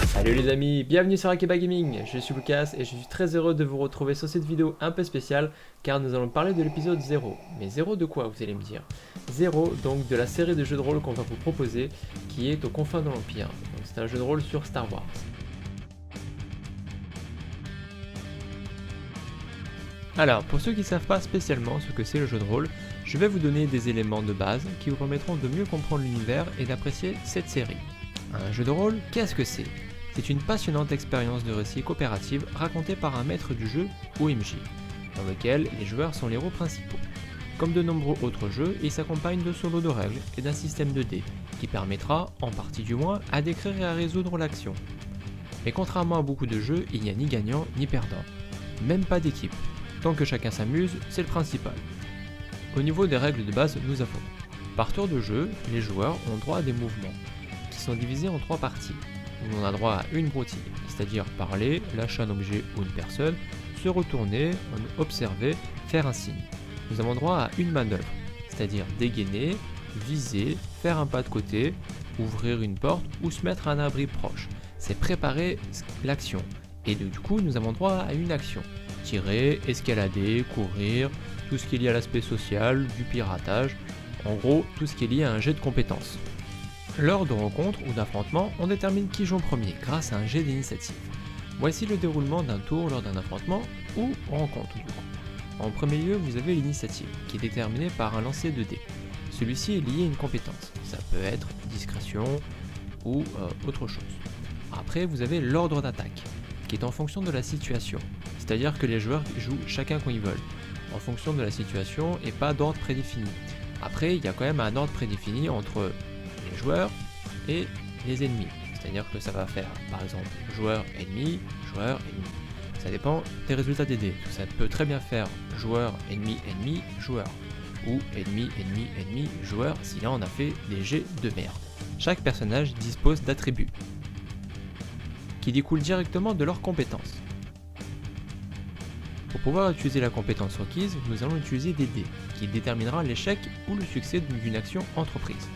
Salut les amis, bienvenue sur Akeba Gaming, je suis Lucas et je suis très heureux de vous retrouver sur cette vidéo un peu spéciale car nous allons parler de l'épisode 0. Mais 0 de quoi, vous allez me dire? 0 donc de la série de jeux de rôle qu'on va vous proposer qui est aux confins de l'Empire. Donc c'est un jeu de rôle sur Star Wars. Alors, pour ceux qui ne savent pas spécialement ce que c'est le jeu de rôle, je vais vous donner des éléments de base qui vous permettront de mieux comprendre l'univers et d'apprécier cette série. Un jeu de rôle, qu'est-ce que c'est? C'est une passionnante expérience de récit coopérative racontée par un maître du jeu ou MJ, dans lequel les joueurs sont les héros principaux. Comme de nombreux autres jeux, il s'accompagne de solos de règles et d'un système de dés, qui permettra, en partie du moins, à décrire et à résoudre l'action. Mais contrairement à beaucoup de jeux, il n'y a ni gagnant ni perdant, même pas d'équipe. Tant que chacun s'amuse, c'est le principal. Au niveau des règles de base, nous avons par tour de jeu, les joueurs ont droit à des mouvements, qui sont divisés en 3 parties. On a droit à une broutille, c'est-à-dire parler, lâcher un objet ou une personne, se retourner, observer, faire un signe. Nous avons droit à une manœuvre, c'est-à-dire dégainer, viser, faire un pas de côté, ouvrir une porte ou se mettre à un abri proche. C'est préparer l'action. Et du coup, nous avons droit à une action. Tirer, escalader, courir, tout ce qui est lié à l'aspect social, du piratage, en gros, tout ce qui est lié à un jet de compétences. Lors de rencontres ou d'affrontements, on détermine qui joue en premier grâce à un jet d'initiative. Voici le déroulement d'un tour lors d'un affrontement ou rencontre du coup. En premier lieu, vous avez l'initiative, qui est déterminée par un lancer de dés. Celui-ci est lié à une compétence, ça peut être discrétion ou autre chose. Après, vous avez l'ordre d'attaque, qui est en fonction de la situation, c'est-à-dire que les joueurs jouent chacun quand ils veulent, en fonction de la situation et pas d'ordre prédéfini. Après, il y a quand même un ordre prédéfini entre les joueurs et les ennemis, c'est-à-dire que ça va faire par exemple joueur ennemi, ça dépend des résultats des dés. Ça peut très bien faire joueur ennemi ennemi joueur ou ennemi ennemi ennemi joueur si là on a fait des jets de merde. Chaque personnage dispose d'attributs qui découlent directement de leurs compétences. Pour pouvoir utiliser la compétence requise, nous allons utiliser des dés qui déterminera l'échec ou le succès d'une action entreprise.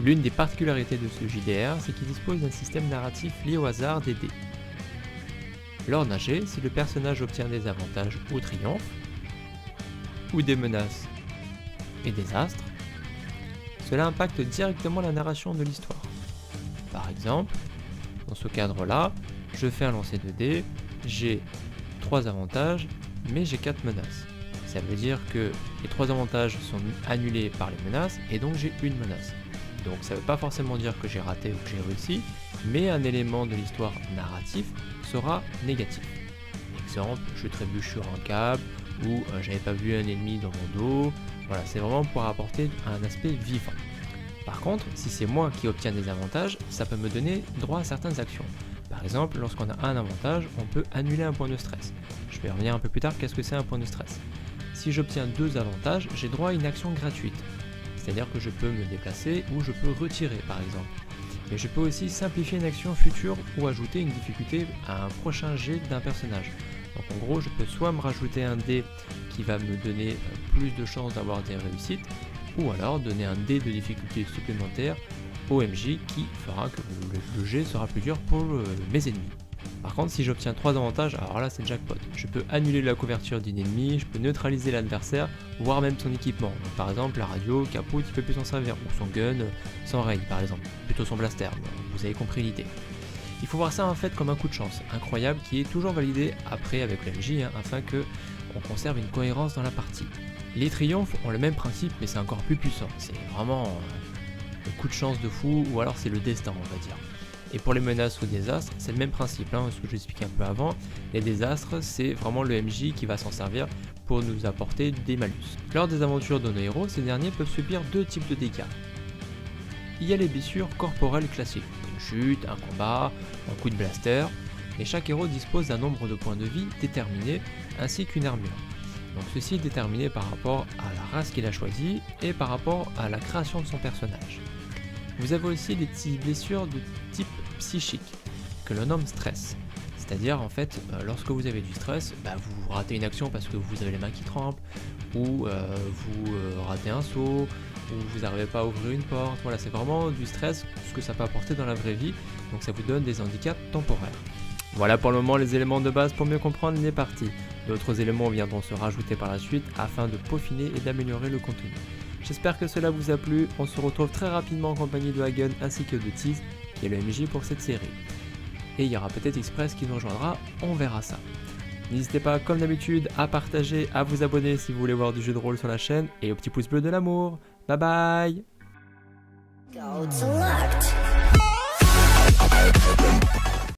L'une des particularités de ce JDR, c'est qu'il dispose d'un système narratif lié au hasard des dés. Lors d'un jet, si le personnage obtient des avantages ou triomphe, ou des menaces et des astres, cela impacte directement la narration de l'histoire. Par exemple, dans ce cadre-là, je fais un lancer de dés, j'ai 3 avantages, mais j'ai 4 menaces. Ça veut dire que les 3 avantages sont annulés par les menaces, et donc j'ai une menace. Donc ça ne veut pas forcément dire que j'ai raté ou que j'ai réussi, mais un élément de l'histoire narratif sera négatif. Exemple, je trébuche sur un câble, ou j'avais pas vu un ennemi dans mon dos. Voilà, c'est vraiment pour apporter un aspect vivant. Par contre, si c'est moi qui obtiens des avantages, ça peut me donner droit à certaines actions. Par exemple, lorsqu'on a un avantage, on peut annuler un point de stress. Je vais revenir un peu plus tard, qu'est-ce que c'est un point de stress. Si j'obtiens 2 avantages, j'ai droit à une action gratuite. C'est-à-dire que je peux me déplacer ou je peux retirer par exemple. Mais je peux aussi simplifier une action future ou ajouter une difficulté à un prochain jet d'un personnage. Donc en gros, je peux soit me rajouter un dé qui va me donner plus de chances d'avoir des réussites, ou alors donner un dé de difficulté supplémentaire au MJ qui fera que le jet sera plus dur pour mes ennemis. Par contre, si j'obtiens 3 avantages, alors là c'est jackpot. Je peux annuler la couverture d'un ennemi, je peux neutraliser l'adversaire, voire même son équipement. Donc, par exemple, la radio, Caput, il peut plus s'en servir, ou son gun, sans rail par exemple, plutôt son blaster, vous avez compris l'idée. Il faut voir ça en fait comme un coup de chance, incroyable, qui est toujours validé après avec le MJ, afin que on conserve une cohérence dans la partie. Les triomphes ont le même principe, mais c'est encore plus puissant, c'est vraiment le coup de chance de fou, ou alors c'est le destin on va dire. Et pour les menaces ou désastres, c'est le même principe, ce que j'expliquais un peu avant. Les désastres, c'est vraiment le MJ qui va s'en servir pour nous apporter des malus. Lors des aventures de nos héros, ces derniers peuvent subir 2 types de dégâts. Il y a les blessures corporelles classiques, une chute, un combat, un coup de blaster, et chaque héros dispose d'un nombre de points de vie déterminé, ainsi qu'une armure. Donc ceci est déterminé par rapport à la race qu'il a choisie et par rapport à la création de son personnage. Vous avez aussi des petites blessures de type psychique, que l'on nomme stress. C'est-à-dire en fait, lorsque vous avez du stress, vous ratez une action parce que vous avez les mains qui tremblent, ou vous ratez un saut, ou vous n'arrivez pas à ouvrir une porte. Voilà, c'est vraiment du stress, ce que ça peut apporter dans la vraie vie, donc ça vous donne des handicaps temporaires. Voilà pour le moment les éléments de base pour mieux comprendre les parties. D'autres éléments viendront se rajouter par la suite afin de peaufiner et d'améliorer le contenu. J'espère que cela vous a plu, on se retrouve très rapidement en compagnie de Hagen ainsi que de Tease, qui est le MJ pour cette série. Et il y aura peut-être Express qui nous rejoindra, on verra ça. N'hésitez pas comme d'habitude à partager, à vous abonner si vous voulez voir du jeu de rôle sur la chaîne, et au petit pouce bleu de l'amour. Bye bye. Go select.